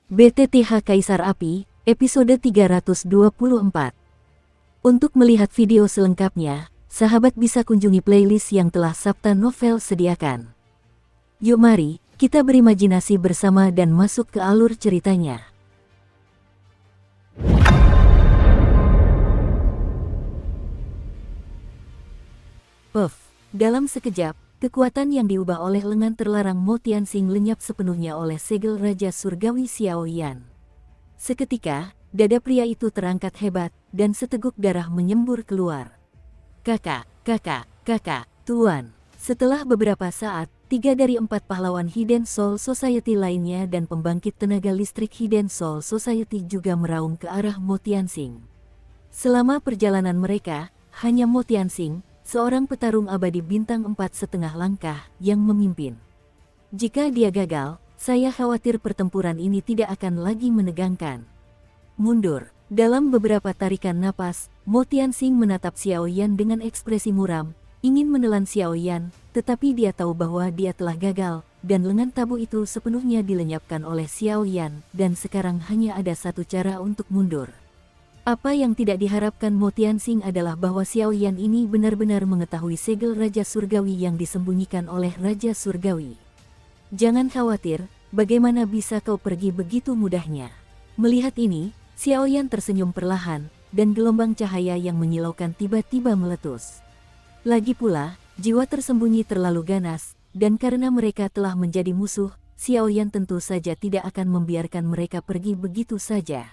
BTTH Kaisar Api, episode 324. Untuk melihat video selengkapnya, sahabat bisa kunjungi playlist yang telah Sabta Novel sediakan. Yuk mari, kita berimajinasi bersama dan masuk ke alur ceritanya. Puff, dalam sekejap, kekuatan yang diubah oleh lengan terlarang Mo Tianxing lenyap sepenuhnya oleh segel Raja Surgawi Xiao Yan. Seketika, dada pria itu terangkat hebat, dan seteguk darah menyembur keluar. Kakak, Tuan. Setelah beberapa saat, 3 dari 4 pahlawan Hidden Soul Society lainnya dan pembangkit tenaga listrik Hidden Soul Society juga meraung ke arah Mo Tianxing. Selama perjalanan mereka, hanya Mo Tianxing, seorang petarung abadi bintang 4,5 langkah, yang memimpin. Jika dia gagal, saya khawatir pertempuran ini tidak akan lagi menegangkan. Mundur. Dalam beberapa tarikan napas, Mo Tianxing menatap Xiao Yan dengan ekspresi muram, ingin menelan Xiao Yan, tetapi dia tahu bahwa dia telah gagal, dan lengan tabu itu sepenuhnya dilenyapkan oleh Xiao Yan, dan sekarang hanya ada satu cara untuk mundur. Apa yang tidak diharapkan Mo Tianxing adalah bahwa Xiao Yan ini benar-benar mengetahui segel Raja Surgawi yang disembunyikan oleh Raja Surgawi. Jangan khawatir, bagaimana bisa kau pergi begitu mudahnya? Melihat ini, Xiao Yan tersenyum perlahan, dan gelombang cahaya yang menyilaukan tiba-tiba meletus. Lagi pula, jiwa tersembunyi terlalu ganas, dan karena mereka telah menjadi musuh, Xiao Yan tentu saja tidak akan membiarkan mereka pergi begitu saja.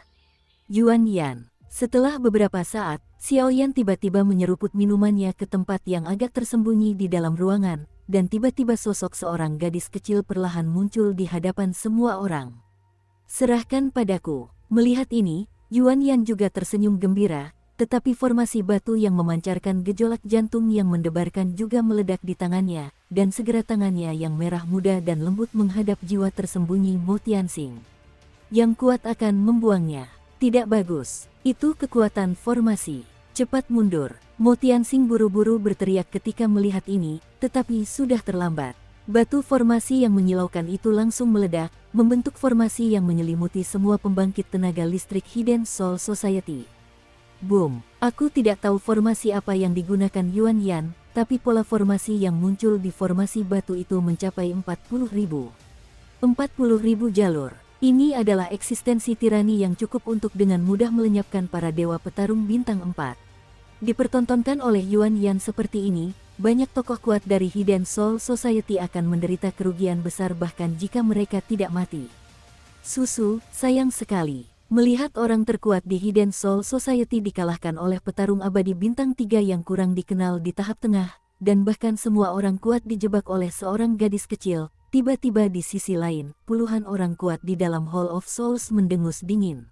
Yuan Yan. Setelah beberapa saat, Xiao Yan tiba-tiba menyeruput minumannya ke tempat yang agak tersembunyi di dalam ruangan, dan tiba-tiba sosok seorang gadis kecil perlahan muncul di hadapan semua orang. Serahkan padaku. Melihat ini, Yuan Yan juga tersenyum gembira, tetapi formasi batu yang memancarkan gejolak jantung yang mendebarkan juga meledak di tangannya, dan segera tangannya yang merah muda dan lembut menghadap jiwa tersembunyi Mo Tianxing. Yang kuat akan membuangnya. Tidak bagus. Itu kekuatan formasi. Cepat mundur. Mo Tianxing buru-buru berteriak ketika melihat ini, tetapi sudah terlambat. Batu formasi yang menyilaukan itu langsung meledak, membentuk formasi yang menyelimuti semua pembangkit tenaga listrik Hidden Soul Society. Boom! Aku tidak tahu formasi apa yang digunakan Yuan Yan, tapi pola formasi yang muncul di formasi batu itu mencapai 40.000. 40.000 jalur. Ini adalah eksistensi tirani yang cukup untuk dengan mudah melenyapkan para dewa petarung bintang 4. Dipertontonkan oleh Yuan Yan seperti ini, banyak tokoh kuat dari Hidden Soul Society akan menderita kerugian besar bahkan jika mereka tidak mati. Susu, sayang sekali. Melihat orang terkuat di Hidden Soul Society dikalahkan oleh petarung abadi bintang 3 yang kurang dikenal di tahap tengah, dan bahkan semua orang kuat dijebak oleh seorang gadis kecil. Tiba-tiba di sisi lain, puluhan orang kuat di dalam Hall of Souls mendengus dingin.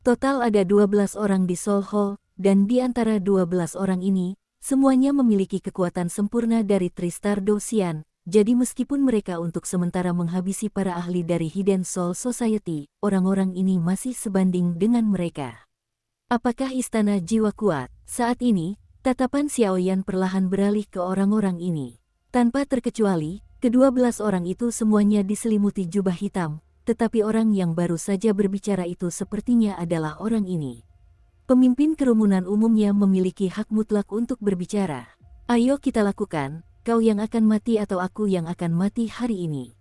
Total ada 12 orang di Soul Hall, dan di antara 12 orang ini, semuanya memiliki kekuatan sempurna dari Tristar Dosian, jadi meskipun mereka untuk sementara menghabisi para ahli dari Hidden Soul Society, orang-orang ini masih sebanding dengan mereka. Apakah istana jiwa kuat? Saat ini, tatapan Xiao Yan perlahan beralih ke orang-orang ini. Tanpa terkecuali, ke-12 orang itu semuanya diselimuti jubah hitam, tetapi orang yang baru saja berbicara itu sepertinya adalah orang ini. Pemimpin kerumunan umumnya memiliki hak mutlak untuk berbicara. Ayo kita lakukan, kau yang akan mati atau aku yang akan mati hari ini.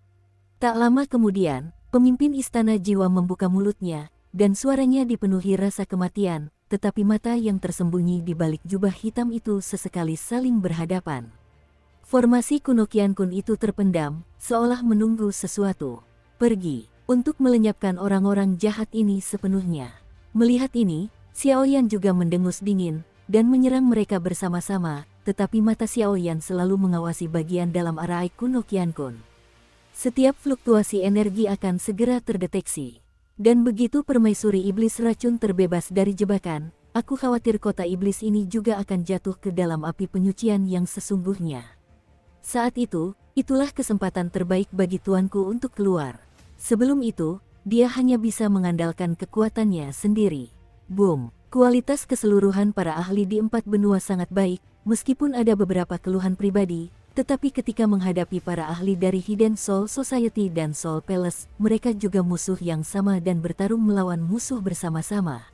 Tak lama kemudian, pemimpin istana jiwa membuka mulutnya, dan suaranya dipenuhi rasa kematian, tetapi mata yang tersembunyi di balik jubah hitam itu sesekali saling berhadapan. Formasi kuno Qian Kun itu terpendam, seolah menunggu sesuatu. Pergi, untuk melenyapkan orang-orang jahat ini sepenuhnya. Melihat ini, Xiao Yan juga mendengus dingin, dan menyerang mereka bersama-sama, tetapi mata Xiao Yan selalu mengawasi bagian dalam arai kuno Qian Kun. Setiap fluktuasi energi akan segera terdeteksi. Dan begitu permaisuri iblis racun terbebas dari jebakan, aku khawatir kota iblis ini juga akan jatuh ke dalam api penyucian yang sesungguhnya. Saat itu, itulah kesempatan terbaik bagi tuanku untuk keluar. Sebelum itu, dia hanya bisa mengandalkan kekuatannya sendiri. Boom! Kualitas keseluruhan para ahli di 4 benua sangat baik, meskipun ada beberapa keluhan pribadi, Tetapi ketika menghadapi para ahli dari Hidden Soul Society dan Soul Palace, mereka juga musuh yang sama dan bertarung melawan musuh bersama-sama.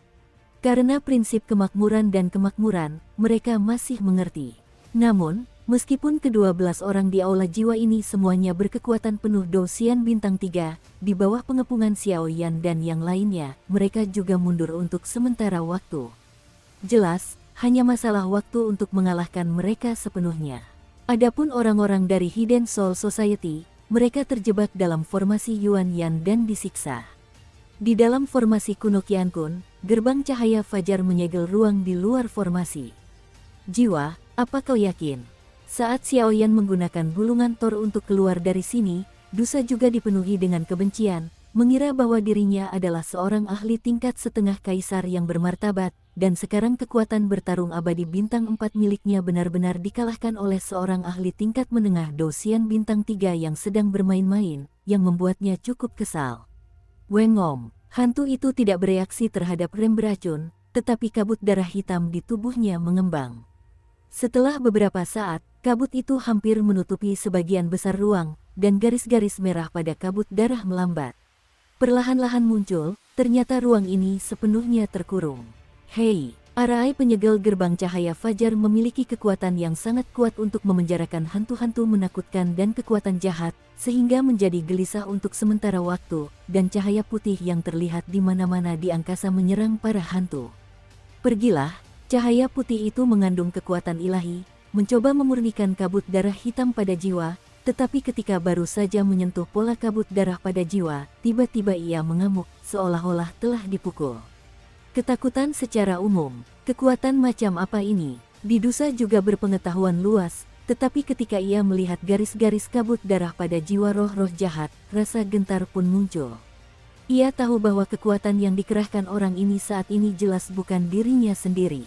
Karena prinsip kemakmuran dan kemakmuran, mereka masih mengerti. Namun, meskipun ke-12 orang di aula jiwa ini semuanya berkekuatan penuh Dousian bintang 3, di bawah pengepungan Xiao Yan dan yang lainnya, mereka juga mundur untuk sementara waktu. Jelas, hanya masalah waktu untuk mengalahkan mereka sepenuhnya. Adapun orang-orang dari Hidden Soul Society, mereka terjebak dalam formasi Yuan Yan dan disiksa. Di dalam formasi kuno Qian Kun, gerbang cahaya fajar menyegel ruang di luar formasi. Jiwa, apa kau yakin? Saat Xiao Yan menggunakan bulungan Thor untuk keluar dari sini, Dusa juga dipenuhi dengan kebencian, mengira bahwa dirinya adalah seorang ahli tingkat setengah kaisar yang bermartabat, dan sekarang kekuatan bertarung abadi bintang 4 miliknya benar-benar dikalahkan oleh seorang ahli tingkat menengah Dousian bintang 3 yang sedang bermain-main, yang membuatnya cukup kesal. Wengom, hantu itu tidak bereaksi terhadap rem beracun, tetapi kabut darah hitam di tubuhnya mengembang. Setelah beberapa saat, kabut itu hampir menutupi sebagian besar ruang, dan garis-garis merah pada kabut darah melambat. Perlahan-lahan muncul, ternyata ruang ini sepenuhnya terkurung. Hei, arai penyegel gerbang cahaya fajar memiliki kekuatan yang sangat kuat untuk memenjarakan hantu-hantu menakutkan dan kekuatan jahat, sehingga menjadi gelisah untuk sementara waktu, dan cahaya putih yang terlihat di mana-mana di angkasa menyerang para hantu. Pergilah, cahaya putih itu mengandung kekuatan ilahi, mencoba memurnikan kabut darah hitam pada jiwa, tetapi ketika baru saja menyentuh pola kabut darah pada jiwa, tiba-tiba ia mengamuk, seolah-olah telah dipukul. Ketakutan secara umum, kekuatan macam apa ini? Didusa juga berpengetahuan luas, tetapi ketika ia melihat garis-garis kabut darah pada jiwa roh-roh jahat, rasa gentar pun muncul. Ia tahu bahwa kekuatan yang dikerahkan orang ini saat ini jelas bukan dirinya sendiri.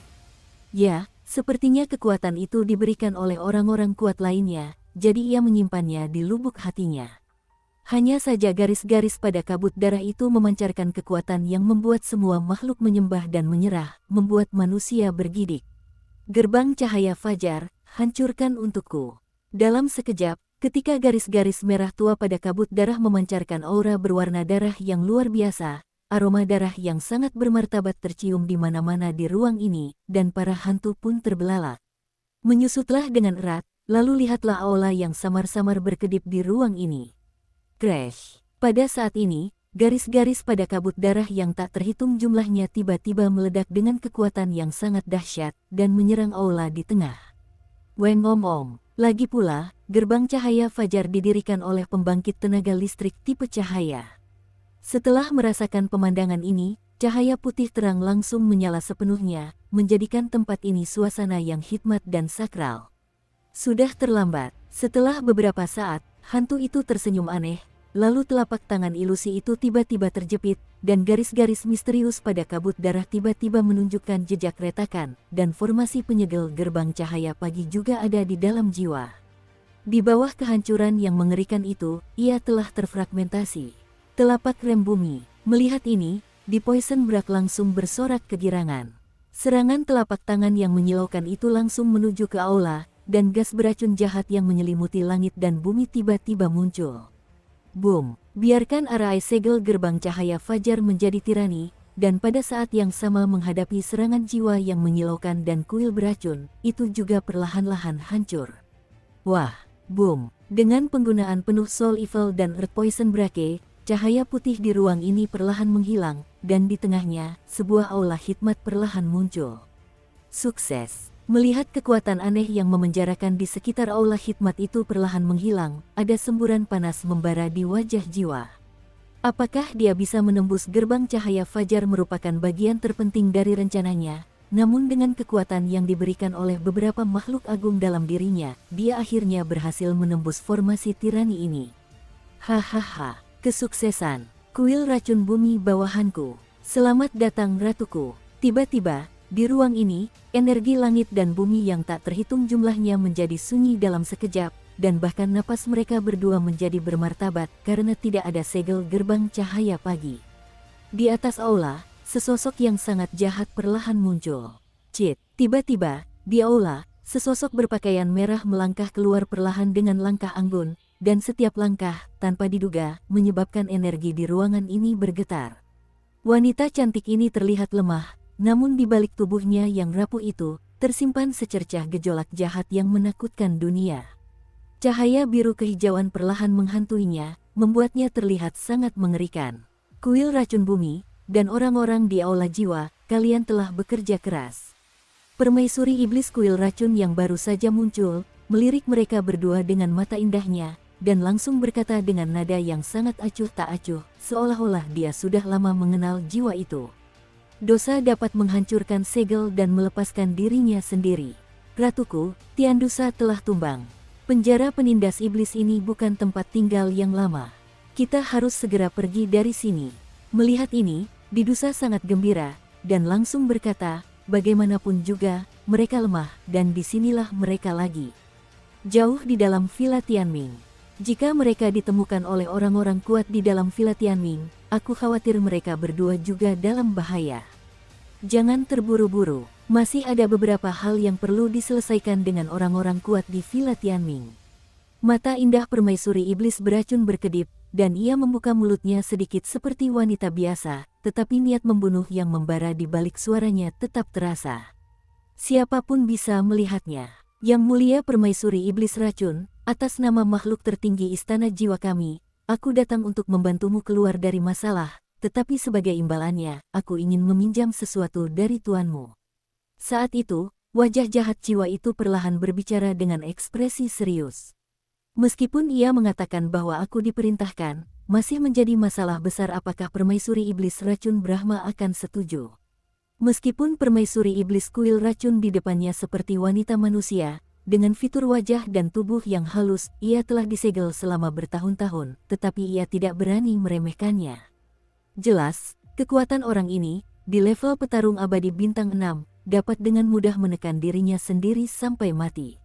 Ya, sepertinya kekuatan itu diberikan oleh orang-orang kuat lainnya, jadi ia menyimpannya di lubuk hatinya. Hanya saja garis-garis pada kabut darah itu memancarkan kekuatan yang membuat semua makhluk menyembah dan menyerah, membuat manusia bergidik. Gerbang cahaya fajar, hancurkan untukku. Dalam sekejap, ketika garis-garis merah tua pada kabut darah memancarkan aura berwarna darah yang luar biasa, aroma darah yang sangat bermartabat tercium di mana-mana di ruang ini, dan para hantu pun terbelalak. Menyusutlah dengan erat, lalu lihatlah aula yang samar-samar berkedip di ruang ini. Crash. Pada saat ini, garis-garis pada kabut darah yang tak terhitung jumlahnya tiba-tiba meledak dengan kekuatan yang sangat dahsyat dan menyerang aula di tengah. Wengom-om. Lagi pula, gerbang cahaya fajar didirikan oleh pembangkit tenaga listrik tipe cahaya. Setelah merasakan pemandangan ini, cahaya putih terang langsung menyala sepenuhnya, menjadikan tempat ini suasana yang hikmat dan sakral. Sudah terlambat. Setelah beberapa saat, hantu itu tersenyum aneh. Lalu telapak tangan ilusi itu tiba-tiba terjepit, dan garis-garis misterius pada kabut darah tiba-tiba menunjukkan jejak retakan, dan formasi penyegel gerbang cahaya pagi juga ada di dalam jiwa. Di bawah kehancuran yang mengerikan itu, ia telah terfragmentasi. Telapak rem bumi. Melihat ini, di Poison Brak langsung bersorak kegirangan. Serangan telapak tangan yang menyilaukan itu langsung menuju ke aula, dan gas beracun jahat yang menyelimuti langit dan bumi tiba-tiba muncul. Boom! Biarkan arai segel gerbang cahaya fajar menjadi tirani, dan pada saat yang sama menghadapi serangan jiwa yang menyilaukan dan kuil beracun, itu juga perlahan-lahan hancur. Wah! Boom! Dengan penggunaan penuh Soul Evil dan Earth Poison Brake, cahaya putih di ruang ini perlahan menghilang, dan di tengahnya, sebuah aula hikmat perlahan muncul. Sukses! Melihat kekuatan aneh yang memenjarakan di sekitar aula hikmat itu perlahan menghilang, ada semburan panas membara di wajah jiwa. Apakah dia bisa menembus gerbang cahaya fajar merupakan bagian terpenting dari rencananya, namun dengan kekuatan yang diberikan oleh beberapa makhluk agung dalam dirinya, dia akhirnya berhasil menembus formasi tirani ini. Hahaha, kesuksesan, kuil racun bumi bawahanku. Selamat datang ratuku. Tiba-tiba, di ruang ini, energi langit dan bumi yang tak terhitung jumlahnya menjadi sunyi dalam sekejap, dan bahkan napas mereka berdua menjadi bermartabat karena tidak ada segel gerbang cahaya pagi. Di atas aula, sesosok yang sangat jahat perlahan muncul. Cit, tiba-tiba, di aula, Sesosok berpakaian merah melangkah keluar perlahan dengan langkah anggun, dan setiap langkah, tanpa diduga, menyebabkan energi di ruangan ini bergetar. Wanita cantik ini terlihat lemah, namun di balik tubuhnya yang rapuh itu, tersimpan secercah gejolak jahat yang menakutkan dunia. Cahaya biru kehijauan perlahan menghantuinya, membuatnya terlihat sangat mengerikan. Kuil racun bumi, dan orang-orang di aula jiwa, kalian telah bekerja keras. Permaisuri iblis kuil racun yang baru saja muncul, melirik mereka berdua dengan mata indahnya, dan langsung berkata dengan nada yang sangat acuh tak acuh, seolah-olah dia sudah lama mengenal jiwa itu. Dosa dapat menghancurkan segel dan melepaskan dirinya sendiri. Ratuku, Tiandusa telah tumbang. Penjara penindas iblis ini bukan tempat tinggal yang lama. Kita harus segera pergi dari sini. Melihat ini, Didusa sangat gembira, dan langsung berkata, bagaimanapun juga, mereka lemah, dan disinilah mereka lagi. Jauh di dalam Villa Tianming. Jika mereka ditemukan oleh orang-orang kuat di dalam Villa Tianming, aku khawatir mereka berdua juga dalam bahaya. Jangan terburu-buru, masih ada beberapa hal yang perlu diselesaikan dengan orang-orang kuat di Villa Tianming. Mata indah permaisuri iblis beracun berkedip, dan ia membuka mulutnya sedikit seperti wanita biasa, tetapi niat membunuh yang membara di balik suaranya tetap terasa. Siapapun bisa melihatnya. Yang mulia permaisuri iblis racun, atas nama makhluk tertinggi istana jiwa kami, aku datang untuk membantumu keluar dari masalah, tetapi sebagai imbalannya, aku ingin meminjam sesuatu dari tuanmu. Saat itu, wajah jahat jiwa itu perlahan berbicara dengan ekspresi serius. Meskipun ia mengatakan bahwa aku diperintahkan, masih menjadi masalah besar apakah permaisuri iblis racun Brahma akan setuju. Meskipun permaisuri iblis kuil racun di depannya seperti wanita manusia, dengan fitur wajah dan tubuh yang halus, ia telah disegel selama bertahun-tahun, tetapi ia tidak berani meremehkannya. Jelas, kekuatan orang ini, di level petarung abadi bintang 6, dapat dengan mudah menekan dirinya sendiri sampai mati.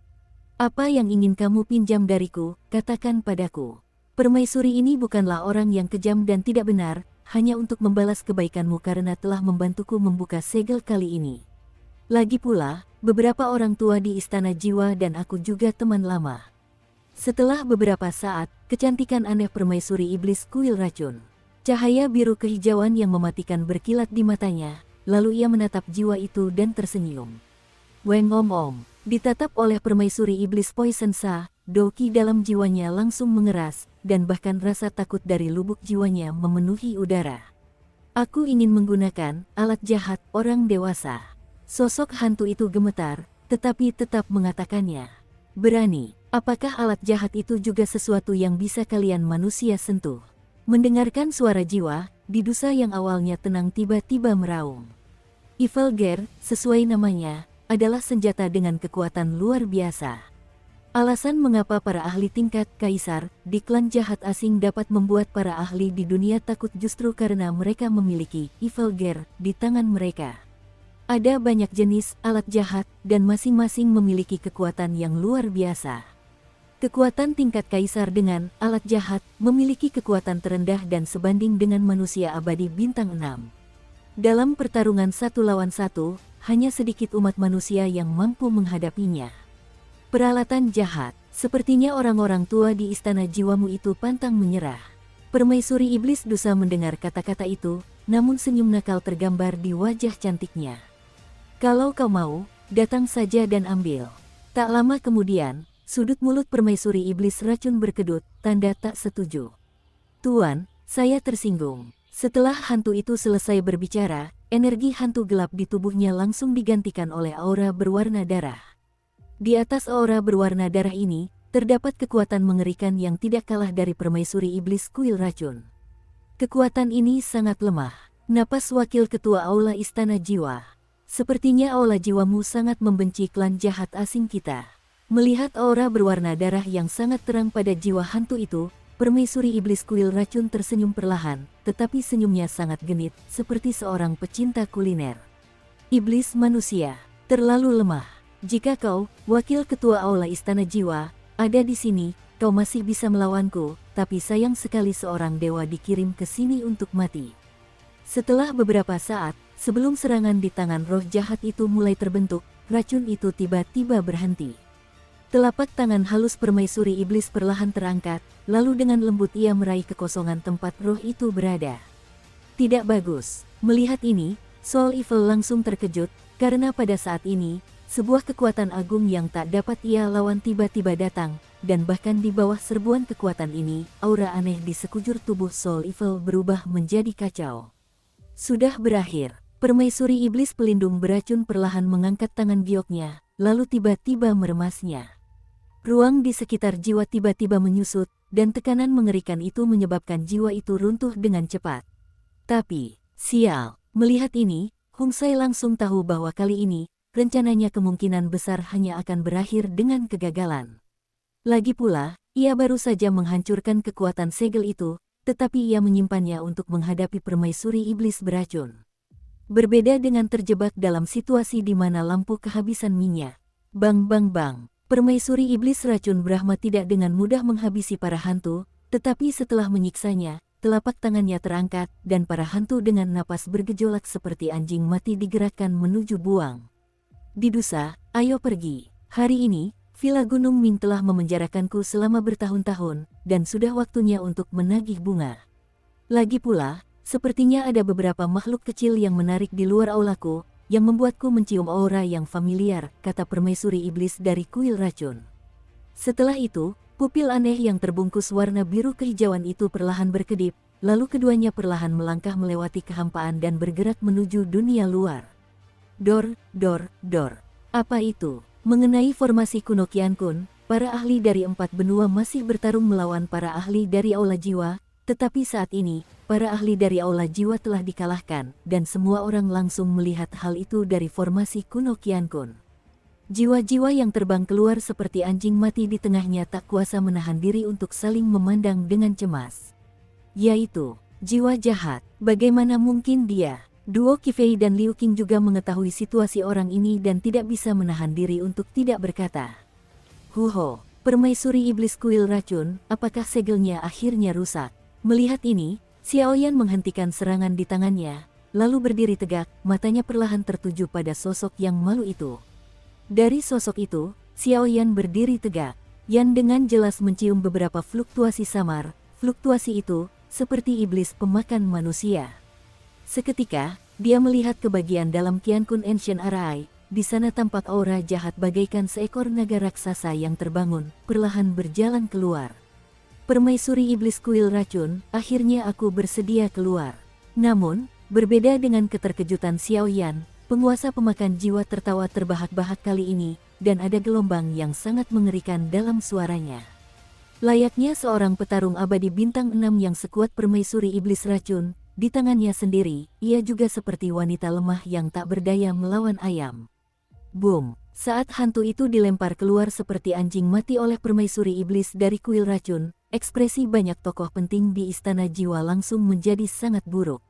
Apa yang ingin kamu pinjam dariku, katakan padaku. Permaisuri ini bukanlah orang yang kejam dan tidak benar, hanya untuk membalas kebaikanmu karena telah membantuku membuka segel kali ini. Lagi pula, beberapa orang tua di istana jiwa dan aku juga teman lama. Setelah beberapa saat, kecantikan aneh permaisuri iblis kuil racun. Cahaya biru kehijauan yang mematikan berkilat di matanya, lalu ia menatap jiwa itu dan tersenyum. Weng om, ditatap oleh permaisuri iblis Poison Sa, Doki dalam jiwanya langsung mengeras, dan bahkan rasa takut dari lubuk jiwanya memenuhi udara. Aku ingin menggunakan alat jahat orang dewasa. Sosok hantu itu gemetar, tetapi tetap mengatakannya. Berani, apakah alat jahat itu juga sesuatu yang bisa kalian manusia sentuh? Mendengarkan suara jiwa, Didusa yang awalnya tenang tiba-tiba meraung. Evil Gear, sesuai namanya, adalah senjata dengan kekuatan luar biasa. Alasan mengapa para ahli tingkat kaisar di klan jahat asing dapat membuat para ahli di dunia takut justru karena mereka memiliki Evil Gear di tangan mereka. Ada banyak jenis alat jahat dan masing-masing memiliki kekuatan yang luar biasa. Kekuatan tingkat kaisar dengan alat jahat memiliki kekuatan terendah dan sebanding dengan manusia abadi bintang 6. Dalam pertarungan 1 lawan 1, hanya sedikit umat manusia yang mampu menghadapinya. Peralatan jahat, sepertinya orang-orang tua di istana jiwamu itu pantang menyerah. Permaisuri iblis Dusa mendengar kata-kata itu, namun senyum nakal tergambar di wajah cantiknya. Kalau kau mau, datang saja dan ambil. Tak lama kemudian, sudut mulut permaisuri iblis racun berkedut, tanda tak setuju. Tuan, saya tersinggung. Setelah hantu itu selesai berbicara, energi hantu gelap di tubuhnya langsung digantikan oleh aura berwarna darah. Di atas aura berwarna darah ini, terdapat kekuatan mengerikan yang tidak kalah dari permaisuri iblis kuil racun. Kekuatan ini sangat lemah. Napas wakil ketua aula istana jiwa. Sepertinya aula jiwamu sangat membenci klan jahat asing kita. Melihat aura berwarna darah yang sangat terang pada jiwa hantu itu, permaisuri iblis kuil racun tersenyum perlahan, tetapi senyumnya sangat genit, seperti seorang pecinta kuliner. Iblis manusia, terlalu lemah. Jika kau, wakil ketua aula istana jiwa, ada di sini, kau masih bisa melawanku, tapi sayang sekali seorang dewa dikirim ke sini untuk mati. Setelah beberapa saat, sebelum serangan di tangan roh jahat itu mulai terbentuk, racun itu tiba-tiba berhenti. Telapak tangan halus permaisuri iblis perlahan terangkat, lalu dengan lembut ia meraih kekosongan tempat roh itu berada. Tidak bagus. Melihat ini, Soul Evil langsung terkejut, karena pada saat ini, sebuah kekuatan agung yang tak dapat ia lawan tiba-tiba datang, dan bahkan di bawah serbuan kekuatan ini, aura aneh di sekujur tubuh Soul Evil berubah menjadi kacau. Sudah berakhir. Permaisuri iblis pelindung beracun perlahan mengangkat tangan gioknya, lalu tiba-tiba meremasnya. Ruang di sekitar jiwa tiba-tiba menyusut, dan tekanan mengerikan itu menyebabkan jiwa itu runtuh dengan cepat. Tapi, sial, melihat ini, Hung Sai langsung tahu bahwa kali ini, rencananya kemungkinan besar hanya akan berakhir dengan kegagalan. Lagi pula, ia baru saja menghancurkan kekuatan segel itu, tetapi ia menyimpannya untuk menghadapi permaisuri iblis beracun. Berbeda dengan terjebak dalam situasi di mana lampu kehabisan minyak. Bang bang bang, permaisuri iblis racun Brahma tidak dengan mudah menghabisi para hantu, tetapi setelah menyiksanya, telapak tangannya terangkat, dan para hantu dengan napas bergejolak seperti anjing mati digerakkan menuju buang. Didusa, ayo pergi. Hari ini, Villa Gunung Ming telah memenjarakanku selama bertahun-tahun, dan sudah waktunya untuk menagih bunga. Lagi pula, sepertinya ada beberapa makhluk kecil yang menarik di luar aulaku, yang membuatku mencium aura yang familiar, kata permaisuri iblis dari kuil racun. Setelah itu, pupil aneh yang terbungkus warna biru kehijauan itu perlahan berkedip, lalu keduanya perlahan melangkah melewati kehampaan dan bergerak menuju dunia luar. Dor. Apa itu? Mengenai formasi kuno Qiankun, para ahli dari 4 benua masih bertarung melawan para ahli dari Aula Jiwa, tetapi saat ini, para ahli dari Aula Jiwa telah dikalahkan, dan semua orang langsung melihat hal itu dari formasi kuno Qiankun. Jiwa-jiwa yang terbang keluar seperti anjing mati di tengahnya tak kuasa menahan diri untuk saling memandang dengan cemas. Yaitu, jiwa jahat. Bagaimana mungkin dia? Duo Qifei dan Liu Qing juga mengetahui situasi orang ini dan tidak bisa menahan diri untuk tidak berkata. Huho, permaisuri iblis kuil racun, apakah segelnya akhirnya rusak? Melihat ini, Xiaoyan menghentikan serangan di tangannya, lalu berdiri tegak, matanya perlahan tertuju pada sosok yang malu itu. Dari sosok itu, Xiaoyan berdiri tegak. Yan dengan jelas mencium beberapa fluktuasi samar, fluktuasi itu, seperti iblis pemakan manusia. Seketika, dia melihat ke bagian dalam Qiankun Ancient Arai, di sana tampak aura jahat bagaikan seekor naga raksasa yang terbangun, perlahan berjalan keluar. Permaisuri iblis kuil racun, akhirnya aku bersedia keluar. Namun, berbeda dengan keterkejutan Xiaoyan, penguasa pemakan jiwa tertawa terbahak-bahak kali ini, dan ada gelombang yang sangat mengerikan dalam suaranya. Layaknya seorang petarung abadi bintang 6 yang sekuat permaisuri iblis racun, di tangannya sendiri, ia juga seperti wanita lemah yang tak berdaya melawan ayam. Boom! Saat hantu itu dilempar keluar seperti anjing mati oleh permaisuri iblis dari kuil racun, ekspresi banyak tokoh penting di istana jiwa langsung menjadi sangat buruk.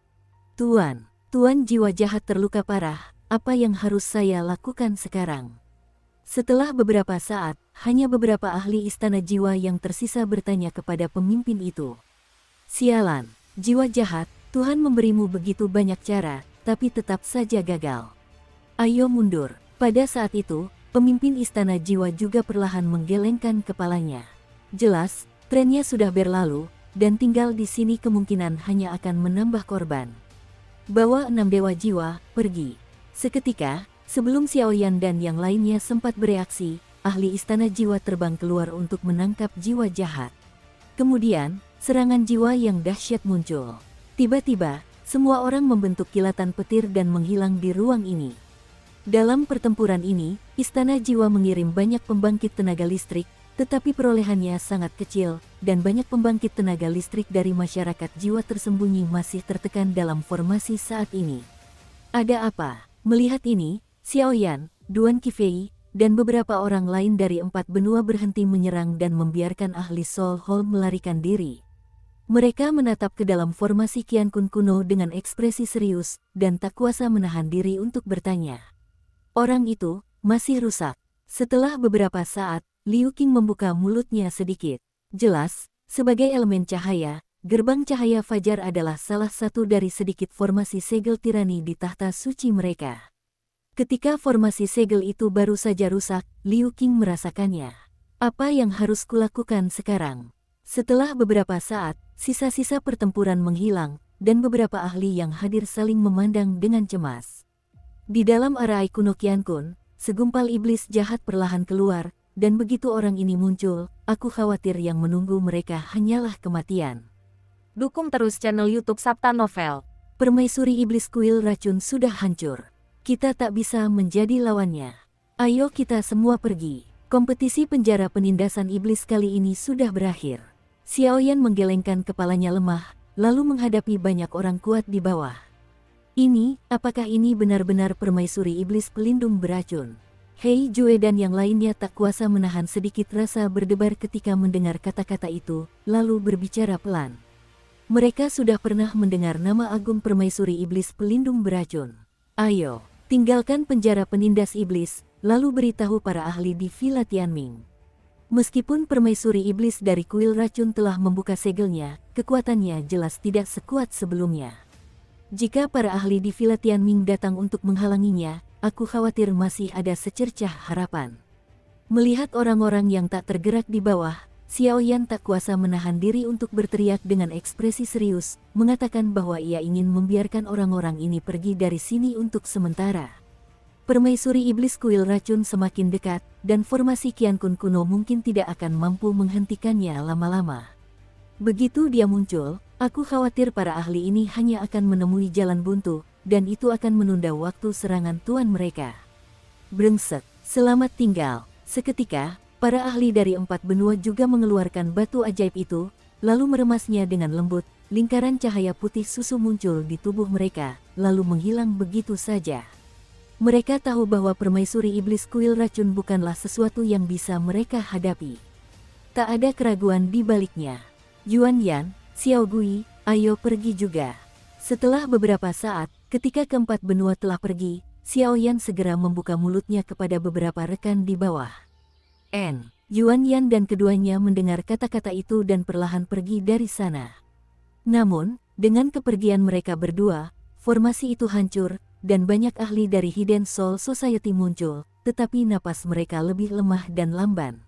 Tuan jiwa jahat terluka parah, apa yang harus saya lakukan sekarang? Setelah beberapa saat, hanya beberapa ahli istana jiwa yang tersisa bertanya kepada pemimpin itu. Sialan, jiwa jahat, Tuhan memberimu begitu banyak cara, tapi tetap saja gagal. Ayo mundur. Pada saat itu, pemimpin istana jiwa juga perlahan menggelengkan kepalanya. Jelas, trennya sudah berlalu, dan tinggal di sini kemungkinan hanya akan menambah korban. Bawa 6 dewa jiwa, pergi. Seketika, sebelum Xiaoyan dan yang lainnya sempat bereaksi, ahli istana jiwa terbang keluar untuk menangkap jiwa jahat. Kemudian, serangan jiwa yang dahsyat muncul. Tiba-tiba, semua orang membentuk kilatan petir dan menghilang di ruang ini. Dalam pertempuran ini, istana jiwa mengirim banyak pembangkit tenaga listrik, tetapi perolehannya sangat kecil, dan banyak pembangkit tenaga listrik dari masyarakat jiwa tersembunyi masih tertekan dalam formasi saat ini. Ada apa? Melihat ini, Xiaoyan, Duan Qifei, dan beberapa orang lain dari 4 benua berhenti menyerang dan membiarkan ahli Soul Hall melarikan diri. Mereka menatap ke dalam formasi Qiankun kuno dengan ekspresi serius, dan tak kuasa menahan diri untuk bertanya. Orang itu masih rusak. Setelah beberapa saat, Liu Qing membuka mulutnya sedikit. Jelas, sebagai elemen cahaya, gerbang cahaya fajar adalah salah satu dari sedikit formasi segel tirani di tahta suci mereka. Ketika formasi segel itu baru saja rusak, Liu Qing merasakannya. Apa yang harus kulakukan sekarang? Setelah beberapa saat, sisa-sisa pertempuran menghilang, dan beberapa ahli yang hadir saling memandang dengan cemas. Di dalam arai kuno Qiankun, segumpal iblis jahat perlahan keluar, dan begitu orang ini muncul, aku khawatir yang menunggu mereka hanyalah kematian. Dukung terus channel YouTube Sabta Novel. Permaisuri iblis kuil racun sudah hancur. Kita tak bisa menjadi lawannya. Ayo kita semua pergi. Kompetisi penjara penindasan iblis kali ini sudah berakhir. Xiaoyan menggelengkan kepalanya lemah, lalu menghadapi banyak orang kuat di bawah. Apakah ini benar-benar permaisuri iblis pelindung beracun? Hei Jue dan yang lainnya tak kuasa menahan sedikit rasa berdebar ketika mendengar kata-kata itu, lalu berbicara pelan. Mereka sudah pernah mendengar nama agung permaisuri iblis pelindung beracun. Ayo, tinggalkan penjara penindas iblis, lalu beritahu para ahli di Villa Tianming. Meskipun permaisuri iblis dari kuil racun telah membuka segelnya, kekuatannya jelas tidak sekuat sebelumnya. Jika para ahli di Villa Tianming datang untuk menghalanginya, aku khawatir masih ada secercah harapan. Melihat orang-orang yang tak tergerak di bawah, Xiaoyan tak kuasa menahan diri untuk berteriak dengan ekspresi serius, mengatakan bahwa ia ingin membiarkan orang-orang ini pergi dari sini untuk sementara. Permaisuri iblis kuil racun semakin dekat, dan formasi Qiankun kuno mungkin tidak akan mampu menghentikannya lama-lama. Begitu dia muncul, aku khawatir para ahli ini hanya akan menemui jalan buntu, dan itu akan menunda waktu serangan tuan mereka. Brengsek, selamat tinggal. Seketika, para ahli dari 4 benua juga mengeluarkan batu ajaib itu, lalu meremasnya dengan lembut, lingkaran cahaya putih susu muncul di tubuh mereka, lalu menghilang begitu saja. Mereka tahu bahwa permaisuri iblis kuil racun bukanlah sesuatu yang bisa mereka hadapi. Tak ada keraguan di baliknya. Yuan Yan, Xiao Gui, ayo pergi juga. Setelah beberapa saat, ketika keempat benua telah pergi, Xiaoyan segera membuka mulutnya kepada beberapa rekan di bawah. Yuan Yan dan keduanya mendengar kata-kata itu dan perlahan pergi dari sana. Namun, dengan kepergian mereka berdua, formasi itu hancur, dan banyak ahli dari Hidden Soul Society muncul, tetapi napas mereka lebih lemah dan lamban.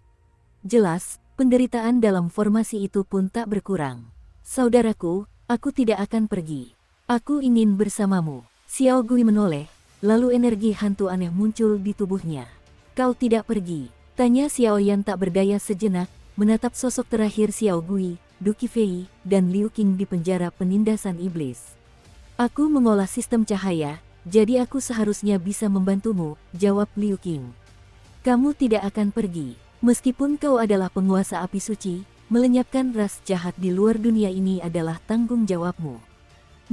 Jelas, penderitaan dalam formasi itu pun tak berkurang. Saudaraku, aku tidak akan pergi. Aku ingin bersamamu. Xiao Gui menoleh, lalu energi hantu aneh muncul di tubuhnya. Kau tidak pergi? Tanya Xiaoyan tak berdaya sejenak, menatap sosok terakhir Xiao Gui, Du Qifei, dan Liu Qing di penjara penindasan iblis. Aku mengolah sistem cahaya, jadi aku seharusnya bisa membantumu, jawab Liu Qing. Kamu tidak akan pergi. Meskipun kau adalah penguasa api suci, melenyapkan ras jahat di luar dunia ini adalah tanggung jawabmu.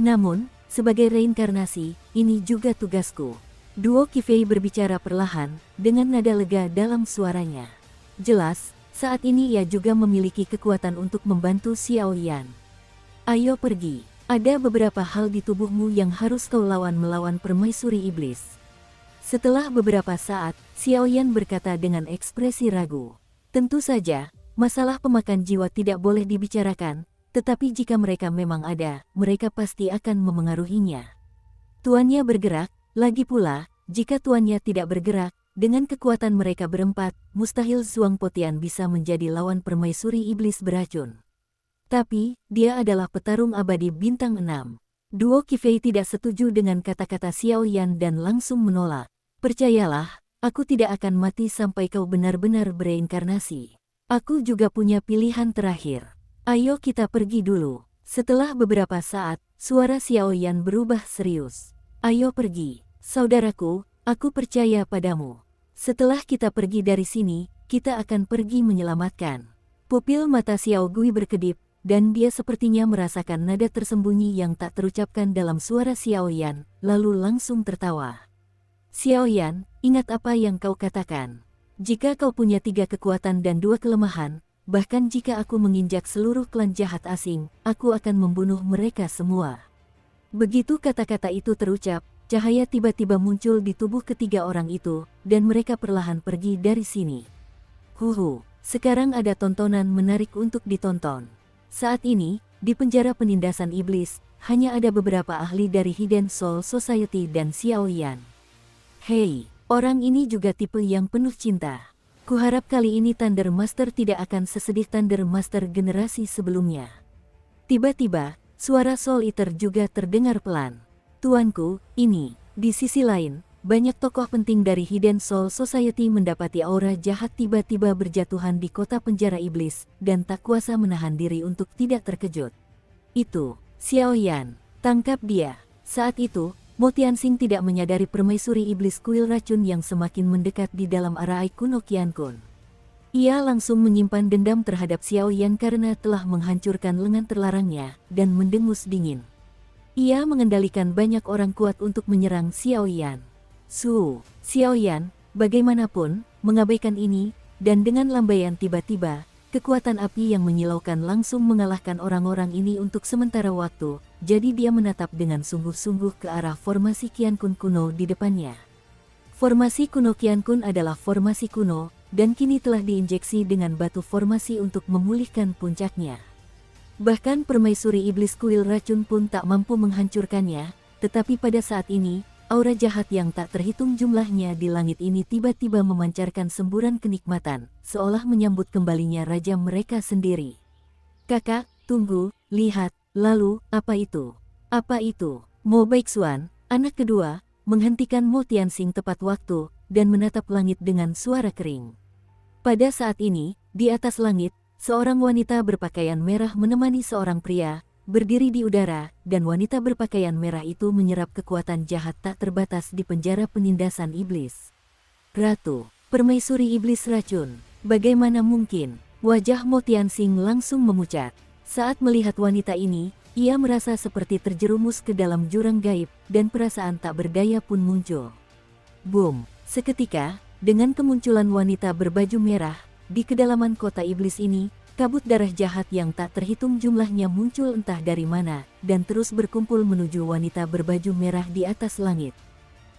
Namun, sebagai reinkarnasi, ini juga tugasku. Duo Qifei berbicara perlahan, dengan nada lega dalam suaranya. Jelas, saat ini ia juga memiliki kekuatan untuk membantu Xiaoyan. Ayo pergi. Ada beberapa hal di tubuhmu yang harus kau lawan melawan permaisuri iblis. Setelah beberapa saat, Xiaoyan berkata dengan ekspresi ragu. Tentu saja, masalah pemakan jiwa tidak boleh dibicarakan, tetapi jika mereka memang ada, mereka pasti akan memengaruhinya. Tuannya bergerak, lagi pula, jika tuannya tidak bergerak, dengan kekuatan mereka berempat, mustahil Zhuang Potian bisa menjadi lawan permaisuri iblis beracun. Tapi, dia adalah petarung abadi bintang 6. Duo Qifei tidak setuju dengan kata-kata Xiaoyan dan langsung menolak. Percayalah, aku tidak akan mati sampai kau benar-benar bereinkarnasi. Aku juga punya pilihan terakhir. Ayo kita pergi dulu. Setelah beberapa saat, suara Xiaoyan berubah serius. Ayo pergi, saudaraku, aku percaya padamu. Setelah kita pergi dari sini, kita akan pergi menyelamatkan. Pupil mata Xiao Gui berkedip, dan dia sepertinya merasakan nada tersembunyi yang tak terucapkan dalam suara Xiaoyan, lalu langsung tertawa. Xiaoyan, ingat apa yang kau katakan. Jika kau punya 3 kekuatan dan 2 kelemahan, bahkan jika aku menginjak seluruh klan jahat asing, aku akan membunuh mereka semua. Begitu kata-kata itu terucap, cahaya tiba-tiba muncul di tubuh ketiga orang itu, dan mereka perlahan pergi dari sini. Sekarang ada tontonan menarik untuk ditonton. Saat ini, di penjara penindasan iblis, hanya ada beberapa ahli dari Hidden Soul Society dan Xiaoyan. Hei, orang ini juga tipe yang penuh cinta. Kuharap kali ini Thunder Master tidak akan sesedih Thunder Master generasi sebelumnya. Tiba-tiba, suara Soul Eater juga terdengar pelan. Tuanku, ini. Di sisi lain, banyak tokoh penting dari Hidden Soul Society mendapati aura jahat tiba-tiba berjatuhan di kota penjara iblis, dan tak kuasa menahan diri untuk tidak terkejut. Itu, Xiao Yan, tangkap dia. Saat itu, Mo Tianxing tidak menyadari permaisuri iblis kuil racun yang semakin mendekat di dalam arai kuno Qiankun. Ia langsung menyimpan dendam terhadap Xiao Yan karena telah menghancurkan lengan terlarangnya, dan mendengus dingin. Ia mengendalikan banyak orang kuat untuk menyerang Xiao Yan. Xiao Yan, bagaimanapun, mengabaikan ini, dan dengan lambaian tiba-tiba, kekuatan api yang menyilaukan langsung mengalahkan orang-orang ini untuk sementara waktu, jadi dia menatap dengan sungguh-sungguh ke arah formasi Qiankun kuno di depannya. Formasi kuno Qiankun adalah formasi kuno, dan kini telah diinjeksi dengan batu formasi untuk memulihkan puncaknya. Bahkan permaisuri iblis kuil racun pun tak mampu menghancurkannya, tetapi pada saat ini, aura jahat yang tak terhitung jumlahnya di langit ini tiba-tiba memancarkan semburan kenikmatan, seolah menyambut kembalinya raja mereka sendiri. Kakak, tunggu, lihat, lalu, apa itu? Apa itu? Mo Baixuan, anak kedua, menghentikan Mo Tianxing tepat waktu, dan menatap langit dengan suara kering. Pada saat ini, di atas langit, seorang wanita berpakaian merah menemani seorang pria, berdiri di udara, dan wanita berpakaian merah itu menyerap kekuatan jahat tak terbatas di penjara penindasan iblis. Ratu, permaisuri iblis racun, bagaimana mungkin? Wajah Mo Tianxing langsung memucat. Saat melihat wanita ini, ia merasa seperti terjerumus ke dalam jurang gaib, dan perasaan tak berdaya pun muncul. Boom! Seketika, dengan kemunculan wanita berbaju merah, di kedalaman kota iblis ini, kabut darah jahat yang tak terhitung jumlahnya muncul entah dari mana, dan terus berkumpul menuju wanita berbaju merah di atas langit.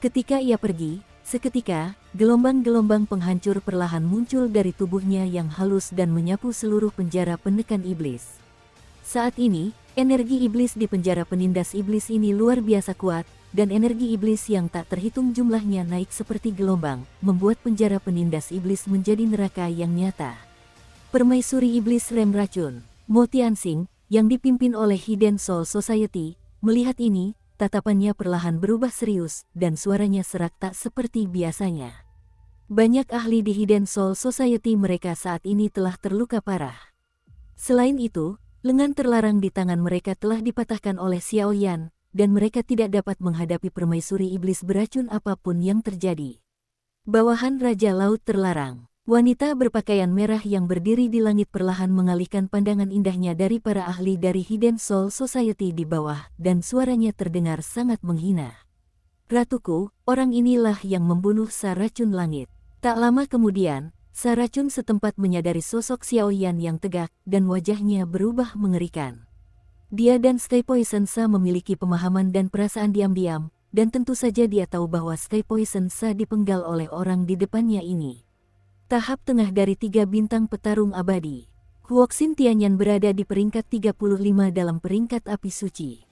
Ketika ia pergi, seketika, gelombang-gelombang penghancur perlahan muncul dari tubuhnya yang halus dan menyapu seluruh penjara penekan iblis. Saat ini, energi iblis di penjara penindas iblis ini luar biasa kuat, dan energi iblis yang tak terhitung jumlahnya naik seperti gelombang, membuat penjara penindas iblis menjadi neraka yang nyata. Permaisuri iblis rem racun, Mo Tianxing, yang dipimpin oleh Hidden Soul Society, melihat ini, tatapannya perlahan berubah serius, dan suaranya serak tak seperti biasanya. Banyak ahli di Hidden Soul Society mereka saat ini telah terluka parah. Selain itu, lengan terlarang di tangan mereka telah dipatahkan oleh Xiao Yan, dan mereka tidak dapat menghadapi permaisuri iblis beracun apapun yang terjadi. Bawahan Raja Laut terlarang. Wanita berpakaian merah yang berdiri di langit perlahan mengalihkan pandangan indahnya dari para ahli dari Hidden Soul Society di bawah, dan suaranya terdengar sangat menghina. Ratuku, orang inilah yang membunuh Sa Racun Langit. Tak lama kemudian, Sa Racun setempat menyadari sosok Xiao Yan yang tegak, dan wajahnya berubah mengerikan. Dia dan Sky Poison Sa memiliki pemahaman dan perasaan diam-diam, dan tentu saja dia tahu bahwa Sky Poison Sa dipenggal oleh orang di depannya ini. Tahap tengah dari 3 bintang petarung abadi. Huoxin Tianyan berada di peringkat 35 dalam peringkat api suci.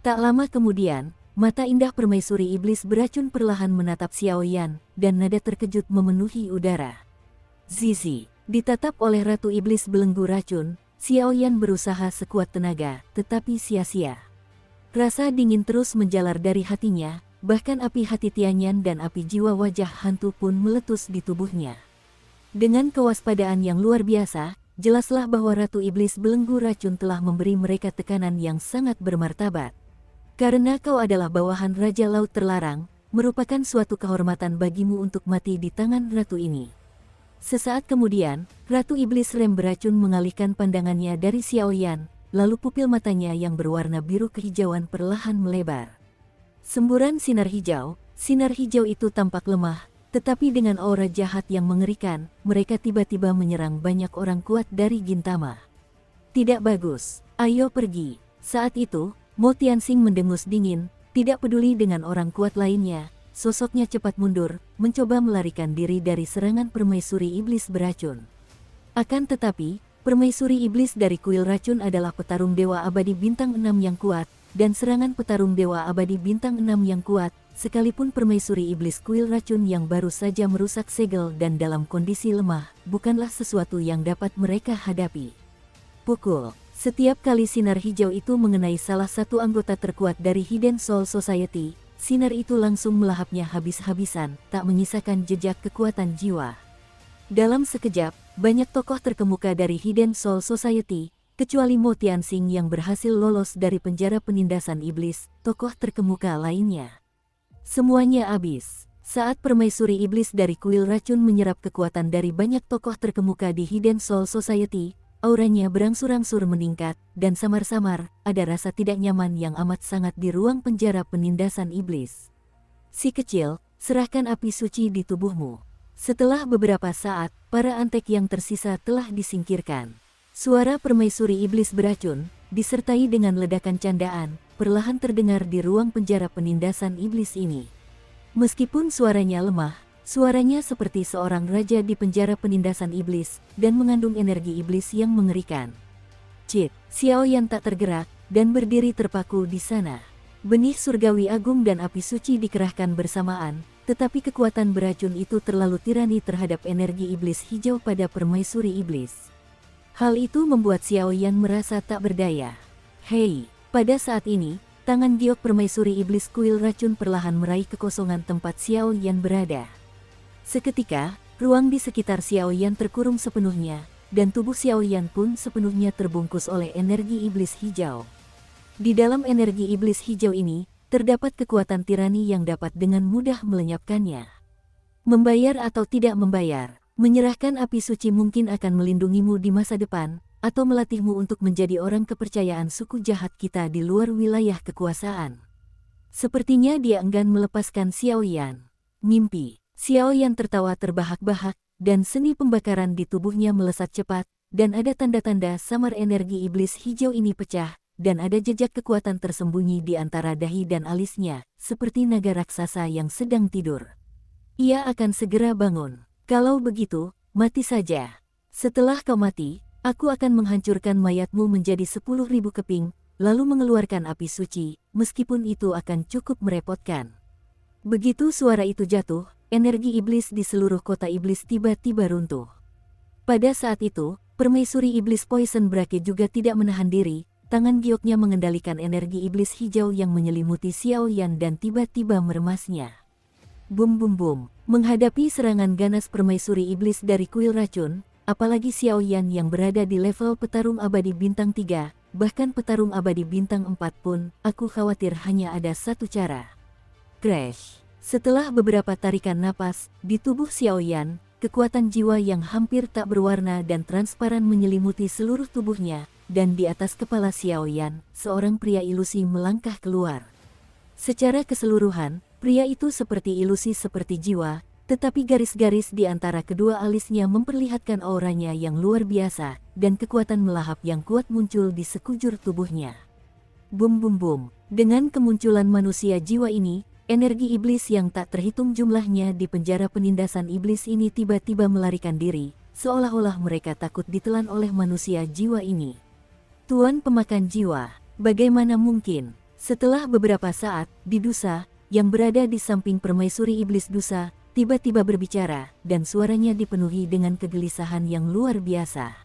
Tak lama kemudian, mata indah permaisuri iblis beracun perlahan menatap Xiao Yan, dan nada terkejut memenuhi udara. Zizi, ditatap oleh Ratu Iblis belenggu racun, Xiao Yan berusaha sekuat tenaga, tetapi sia-sia. Rasa dingin terus menjalar dari hatinya, bahkan api hati Tianyan dan api jiwa wajah hantu pun meletus di tubuhnya. Dengan kewaspadaan yang luar biasa, jelaslah bahwa Ratu Iblis belenggu racun telah memberi mereka tekanan yang sangat bermartabat. Karena kau adalah bawahan Raja Laut terlarang, merupakan suatu kehormatan bagimu untuk mati di tangan ratu ini. Sesaat kemudian, Ratu Iblis rem beracun mengalihkan pandangannya dari Xiao Yan, lalu pupil matanya yang berwarna biru kehijauan perlahan melebar. Semburan sinar hijau itu tampak lemah, tetapi dengan aura jahat yang mengerikan, mereka tiba-tiba menyerang banyak orang kuat dari Gintama. Tidak bagus, ayo pergi. Saat itu, Mo Tianxing mendengus dingin, tidak peduli dengan orang kuat lainnya, sosoknya cepat mundur, mencoba melarikan diri dari serangan permaisuri iblis beracun. Akan tetapi, permaisuri iblis dari kuil racun adalah petarung dewa abadi bintang 6 yang kuat, dan serangan petarung Dewa Abadi Bintang 6 yang kuat, sekalipun permaisuri iblis kuil racun yang baru saja merusak segel dan dalam kondisi lemah, bukanlah sesuatu yang dapat mereka hadapi. Pukul. Setiap kali sinar hijau itu mengenai salah satu anggota terkuat dari Hidden Soul Society, sinar itu langsung melahapnya habis-habisan, tak menyisakan jejak kekuatan jiwa. Dalam sekejap, banyak tokoh terkemuka dari Hidden Soul Society, kecuali Mo Tianxing yang berhasil lolos dari penjara penindasan iblis, tokoh terkemuka lainnya. Semuanya habis. Saat permaisuri iblis dari kuil racun menyerap kekuatan dari banyak tokoh terkemuka di Hidden Soul Society, auranya berangsur-angsur meningkat, dan samar-samar, ada rasa tidak nyaman yang amat sangat di ruang penjara penindasan iblis. Si kecil, serahkan api suci di tubuhmu. Setelah beberapa saat, para antek yang tersisa telah disingkirkan. Suara permaisuri iblis beracun, disertai dengan ledakan candaan, perlahan terdengar di ruang penjara penindasan iblis ini. Meskipun suaranya lemah, suaranya seperti seorang raja di penjara penindasan iblis, dan mengandung energi iblis yang mengerikan. Cit, Xiaoyan tak tergerak, dan berdiri terpaku di sana. Benih surgawi agung dan api suci dikerahkan bersamaan, tetapi kekuatan beracun itu terlalu tirani terhadap energi iblis hijau pada permaisuri iblis. Hal itu membuat Xiaoyan merasa tak berdaya. Hei, pada saat ini, tangan giok permaisuri iblis kuil racun perlahan meraih kekosongan tempat Xiaoyan berada. Seketika, ruang di sekitar Xiaoyan terkurung sepenuhnya, dan tubuh Xiaoyan pun sepenuhnya terbungkus oleh energi iblis hijau. Di dalam energi iblis hijau ini, terdapat kekuatan tirani yang dapat dengan mudah melenyapkannya. Membayar atau tidak membayar, menyerahkan api suci mungkin akan melindungimu di masa depan, atau melatihmu untuk menjadi orang kepercayaan suku jahat kita di luar wilayah kekuasaan. Sepertinya dia enggan melepaskan Xiaoyan. Mimpi. Xiaoyan tertawa terbahak-bahak, dan seni pembakaran di tubuhnya melesat cepat, dan ada tanda-tanda samar energi iblis hijau ini pecah, dan ada jejak kekuatan tersembunyi di antara dahi dan alisnya, seperti naga raksasa yang sedang tidur. Ia akan segera bangun. Kalau begitu, mati saja. Setelah kau mati, aku akan menghancurkan mayatmu menjadi 10.000 keping, lalu mengeluarkan api suci, meskipun itu akan cukup merepotkan. Begitu suara itu jatuh, energi iblis di seluruh kota iblis tiba-tiba runtuh. Pada saat itu, permaisuri iblis Poison Brake juga tidak menahan diri. Tangan gioknya mengendalikan energi iblis hijau yang menyelimuti Xiaoyan dan tiba-tiba meremasnya. Bum bum bum, menghadapi serangan ganas permaisuri iblis dari kuil racun, apalagi Xiaoyan yang berada di level petarung abadi bintang 3, bahkan petarung abadi bintang 4 pun, aku khawatir hanya ada satu cara. Crash. Setelah beberapa tarikan napas, di tubuh Xiaoyan, kekuatan jiwa yang hampir tak berwarna dan transparan menyelimuti seluruh tubuhnya, dan di atas kepala Xiaoyan, seorang pria ilusi melangkah keluar. Secara keseluruhan, pria itu seperti ilusi seperti jiwa, tetapi garis-garis di antara kedua alisnya memperlihatkan auranya yang luar biasa, dan kekuatan melahap yang kuat muncul di sekujur tubuhnya. Bum bum bum, dengan kemunculan manusia jiwa ini, energi iblis yang tak terhitung jumlahnya di penjara penindasan iblis ini tiba-tiba melarikan diri, seolah-olah mereka takut ditelan oleh manusia jiwa ini. Tuan pemakan jiwa, bagaimana mungkin? Setelah beberapa saat, di Dusa, yang berada di samping permaisuri iblis Dusa, tiba-tiba berbicara, dan suaranya dipenuhi dengan kegelisahan yang luar biasa.